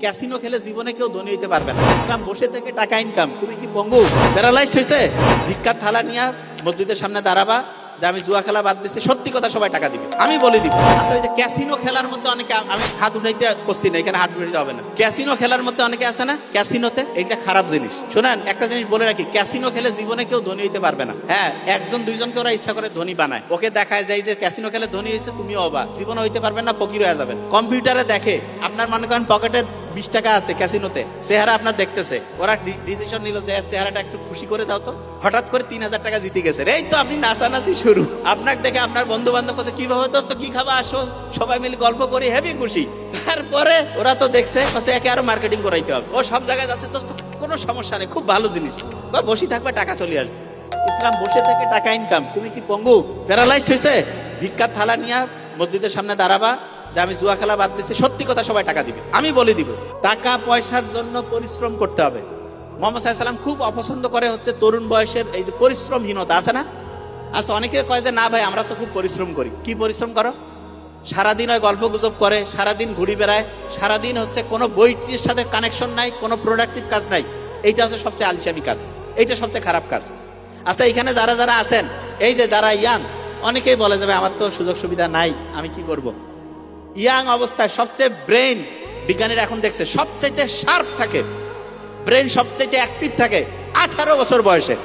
Casino খেলে জীবনে কেউ ধনী হইতে পারবে না। ইসলাম বসে থেকে টাকা ইনকাম। তুমি কি পঙ্গু প্যারালাইজড হয়েছে? ভিক্ষার থালা নিয়ে মসজিদের সামনে দাঁড়াবা যে আমি জুয়া খেলা বাদ দিচ্ছি, সত্যি কথা সবাই টাকা দিবে, আমি বলে দিব। আচ্ছা, ওই যে ক্যাসিনো খেলার মধ্যে অনেকে, আমি হাত উঠাইতে করছি না, এখানে হাত উঠাইতে হবে না। ক্যাসিনো খেলার মধ্যে অনেকে আছে না, ক্যাসিনোতে, এইটা খারাপ জিনিস। শোনেন, একটা জিনিস বলে রাখি, ক্যাসিনো খেলে জীবনে কেউ ধনী হইতে পারবে না। হ্যাঁ, একজন দুইজনকে ওরা ইচ্ছা করে ধনী বানায়, ওকে দেখায় যায় যে ক্যাসিনো খেলে ধনী হয়েছে, তুমিও অবাক, জীবনে হইতে পারবেন না, ফকির হয়ে যাবেন। কম্পিউটারে দেখে আপনার মনে করেন পকেটে 20 টাকা আছে, ক্যাসিনোতে চেহারা আপনার দেখতেছে, ওরা ডিসিশন নিল যে চেহারাটা একটু খুশি করে দাও তো, হঠাৎ করে 3000 টাকা জিতে গেছে। এই তো আপনি নাচানাচি শুরু। আপনাকে দেখে আপনার বন্ধু বান্ধব কাছে, কিভাবে দোস্ত কি খাবা, আসো সবাই মিলে গল্প করি, হেভি খুশি। তারপরে ওরা তো দেখছে একে আরো মার্কেটিং করাইতে হবে, ও সব জায়গায় যাচ্ছে, দোস্ত কোনো সমস্যা নেই, খুব ভালো জিনিস, বসে থাকবে, টাকা চলে আসবে। ইসলাম বসে থেকে টাকা ইনকাম। তুমি কি পঙ্গু প্যারালাইজড হয়েছে? ভিক্ষার থালা নিয়ে মসজিদের সামনে দাঁড়াবা যে আমি জুয়া খেলা বাদ দিচ্ছি, সত্যি কথা সবাই টাকা দিবে, আমি বলে দিব। টাকা পয়সার জন্য পরিশ্রম করতে হবে। মুহাম্মদ সাল্লাল্লাহু আলাইহি ওয়াসাল্লাম খুব অপছন্দ করে হচ্ছে তরুণ বয়সের এই যে পরিশ্রমহীনতা আছে না। আচ্ছা, অনেকে কয় যে না ভাই, আমরা তো খুব পরিশ্রম করি। কি পরিশ্রম করো? সারাদিন ওই গল্প গুজব করে, সারাদিন ঘুরি বেড়ায়, সারাদিন হচ্ছে কোনো বইটির সাথে কানেকশন নাই, কোনো প্রোডাক্টিভ কাজ নাই। এইটা হচ্ছে সবচেয়ে আলসামি কাজ, এইটা সবচেয়ে খারাপ কাজ। আচ্ছা, এখানে যারা যারা আছেন, এই যে যারা ইয়াং, অনেকেই বলে যাবে আমার তো সুযোগ সুবিধা নাই, আমি কি করব। ইয়াং অবস্থায় সবচেয়ে ব্রেন, বিজ্ঞানীরা এখন দেখছে সবচেয়ে শার্প থাকে, ব্রেন সবচেয়ে অ্যাক্টিভ থাকে 18 বছর বয়সে।